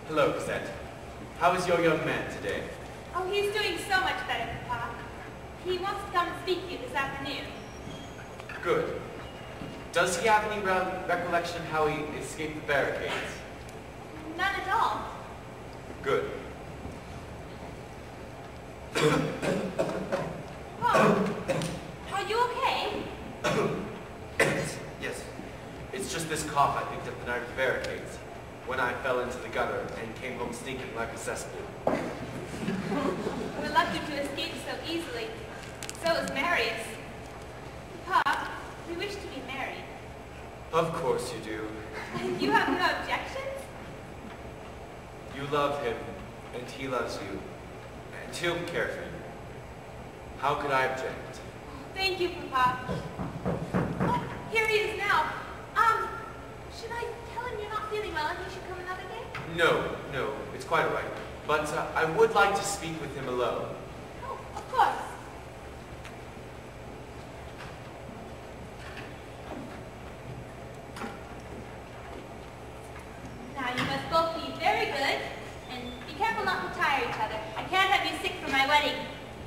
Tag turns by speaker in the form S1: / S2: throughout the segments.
S1: Hello, Cosette. How is your young man today?
S2: Oh, he's doing so much better, Papa. He wants to come and speak to you this afternoon.
S1: Good. Does he have any recollection how he escaped the barricades?
S2: None at all.
S1: Good.
S2: Paul, are you okay?
S1: Yes. It's just this cough I picked up the night of the barricades, when I fell into the gutter and came home stinking like a cesspool.
S2: We're lucky to escape so easily. So is Marius. Papa, we wish to be married.
S1: Of course you do.
S2: You have no objections?
S1: You love him, and he loves you, and he'll care for you. How could I object?
S2: Thank you, Papa. Oh, here he is now. Should I tell him you're not feeling well and he should come another day?
S1: No, it's quite all right. But I would like to speak with him alone.
S2: Oh, of course. Now you must both be very good, and be careful not to tire each other. I can't have you sick for my wedding.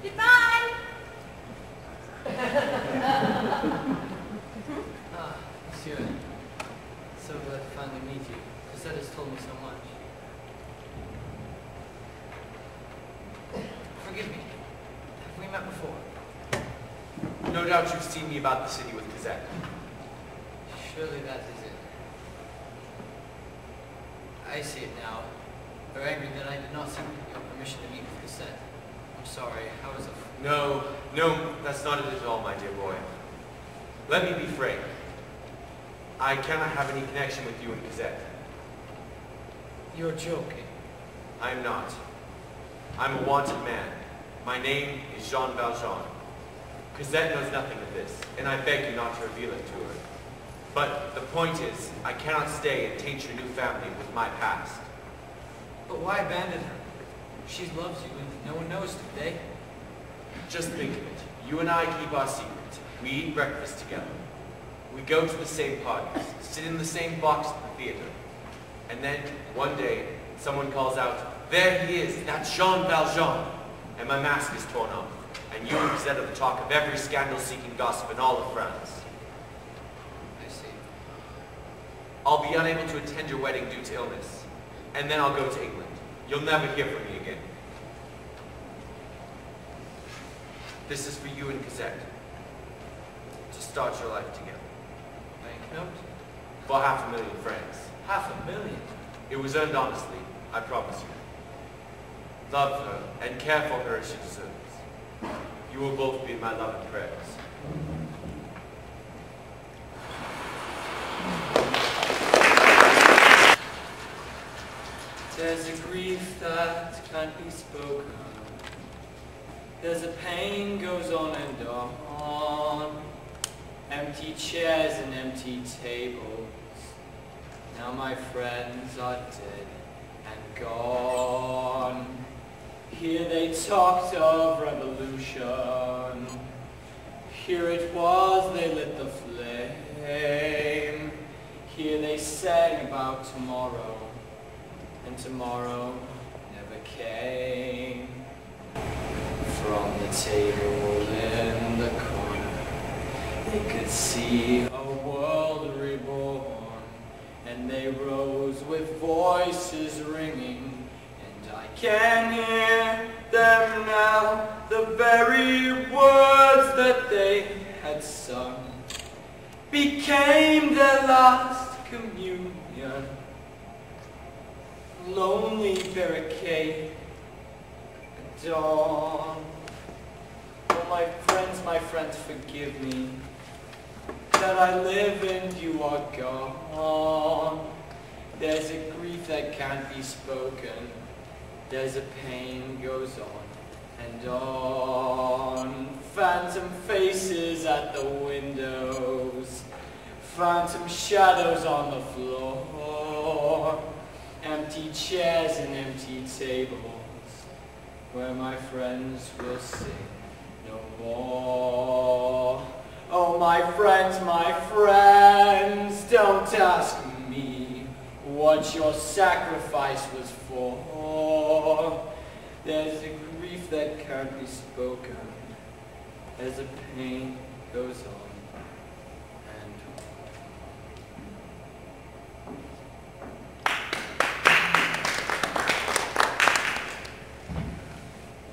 S2: Goodbye!
S3: Monsieur, so glad to finally meet you. Cosette has told me so much. Forgive me. Have we met before?
S1: No doubt you've seen me about the city with Cosette.
S3: Surely that is it. I see it now. You're angry that I did not seek your permission to meet with Cosette. I'm sorry. How was it?
S1: No, that's not it at all, my dear boy. Let me be frank. I cannot have any connection with you and Cosette.
S3: You're joking.
S1: I am not. I'm a wanted man. My name is Jean Valjean. Cosette knows nothing of this, and I beg you not to reveal it to her. But the point is, I cannot stay and taint your new family with my past.
S3: But why abandon her? She loves you, and no one knows today.
S1: Just think of it. You and I keep our secret. We eat breakfast together. We go to the same parties, sit in the same box at the theater. And then, one day, someone calls out, "There he is, that's Jean Valjean!" And my mask is torn off. And you and Cosette are the talk of every scandal-seeking gossip in all of France.
S3: I see.
S1: I'll be unable to attend your wedding due to illness. And then I'll go to England. You'll never hear from me again. This is for you and Cosette. To start your life together.
S3: Banknote?
S1: For 500,000 francs.
S3: 500,000?
S1: It was earned honestly, I promise you. Love her and care for her as she deserves. You will both be in my love and prayers.
S3: There's a grief that can't be spoken. There's a pain goes on and on. Empty chairs and empty tables. Now my friends are dead and gone. Here they talked of revolution. Here it was they lit the flame. Here they sang about tomorrow. And tomorrow never came. From the table in the corner, they could see a world reborn. And they rose with voices ringing, and I can hear them now, the very words that they had sung became their last communion. Lonely barricade at dawn. Oh, my friends, forgive me that I live and you are gone. There's a grief that can't be spoken. There's a pain goes on and on. Phantom faces at the windows. Phantom shadows on the floor. Empty chairs and empty tables where my friends will sing no more. Oh, my friends, don't ask me what your sacrifice was for. There's a grief that can't be spoken as the pain goes on. And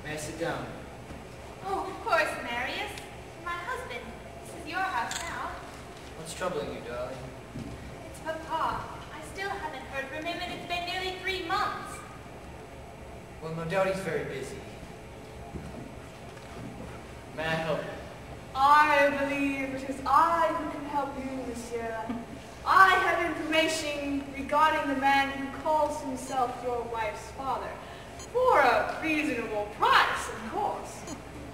S3: may I sit down?
S2: Oh, of course, Marius. My husband. This is your house now.
S3: What's troubling you, darling?
S2: It's Papa. I still haven't heard from him, and it's been nearly 3 months.
S3: Well, no doubt he's very busy. May I help you?
S4: I believe it is I who can help you, monsieur. I have information regarding the man who calls himself your wife's father. For a reasonable price, of course.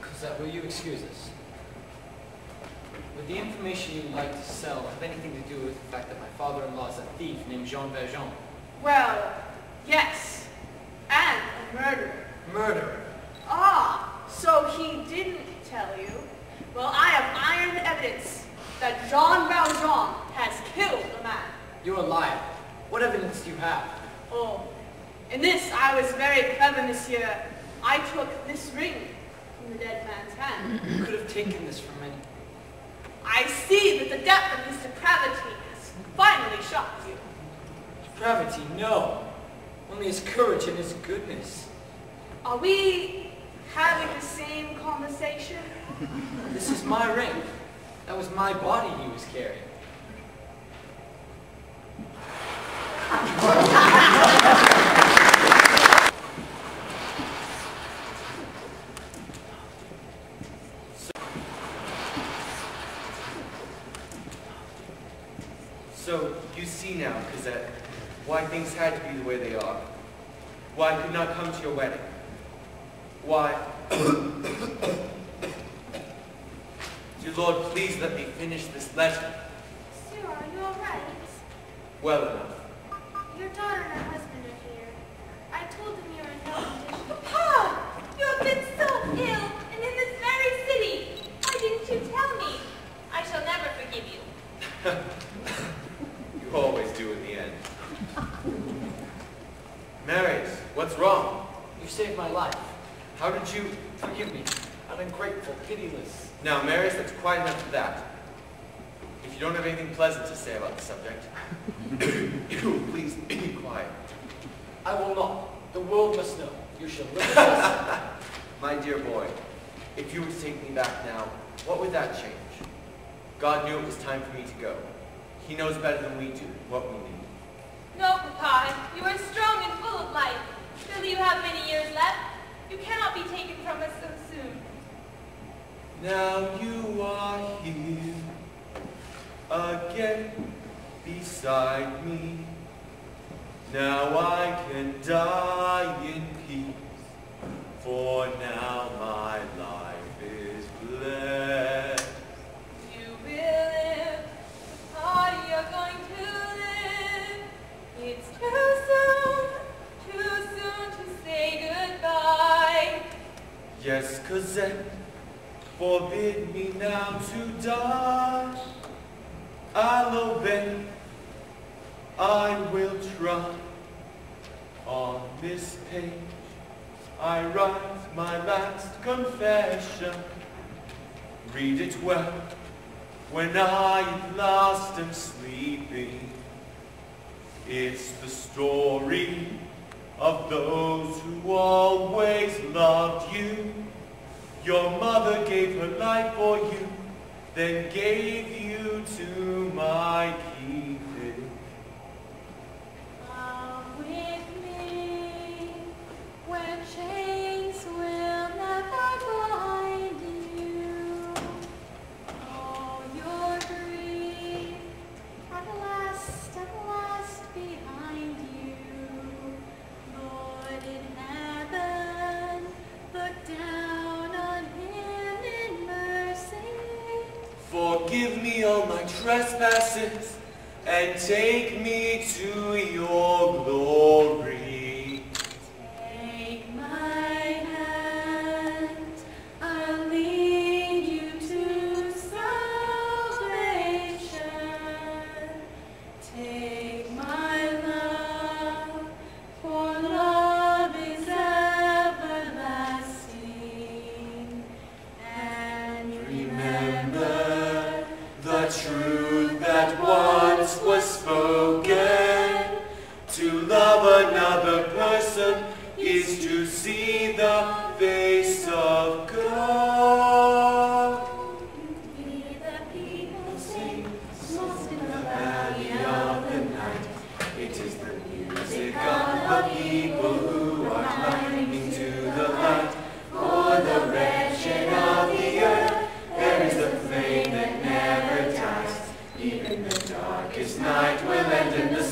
S3: Cosette, will you excuse us? Would the information you'd like to sell have anything to do with the fact that my father-in-law is a thief named Jean Valjean?
S4: Well, yes. And a murderer.
S3: Murderer?
S4: Ah, so he didn't tell you. Well, I have iron evidence that Jean Valjean has killed a man.
S3: You're a liar. What evidence do you have?
S4: Oh, in this I was very clever, monsieur. I took this ring from the dead man's hand.
S3: You could have taken this from me.
S4: I see that the depth of his depravity has finally shocked you.
S3: Depravity? No. Only his courage and his goodness.
S4: Are we having the same conversation?
S3: This is my ring. That was my body he was carrying.
S1: So, you see now, Cosette, why things had to be the way they are. Why I could not come to your wedding. Why... Dear Lord, please let me finish this letter.
S2: Sir, are you all right?
S1: Well enough.
S2: Your daughter and her husband are here. I told them you were in no condition.
S4: Papa!
S2: You have been so ill, and in this very city. Why didn't you tell me? I shall never forgive you.
S1: You always do in the end. Marius, what's wrong?
S3: You saved my life.
S1: How did you...
S3: Forgive me. I'm ungrateful, pitiless.
S1: Now, Marius, that's quite enough of that. If you don't have anything pleasant to say about the subject, please be quiet.
S3: I will not. The world must know. You shall live with us.
S1: My dear boy, if you were to take me back now, what would that change? God knew it was time for me to go. He knows better than we do what we need.
S2: No, Papa. You are strong and full of life. Still, you have many years left. You cannot be taken from us so soon.
S1: Now you are here again beside me. Now I can die in peace, for now my life is blessed.
S2: You will live. Papa, you're going to live. It's too soon to say goodbye.
S1: Yes, Cosette, forbid me now to die. I'll obey, I will try. On this page I write my last confession. Read it well when I at last am sleeping. It's the story of those who always loved you. Your mother gave her life for you, then gave you to my keeping.
S2: Come with me, where chains will never bind you. All your grief at last behind you. Lord in heaven, look down on him in mercy.
S1: Forgive me all my trespasses, and take me to your glory.
S2: Take my hand, I'll lead you to salvation. Take my love.
S1: vows was spoken. To love another person is to see the face of God.
S2: We the people sing,
S1: Lost in the valley of the night. It is the music of the people who are climbing to the light. For the wretched of the earth, there is a flame that never dies. Even the darkest night will end in the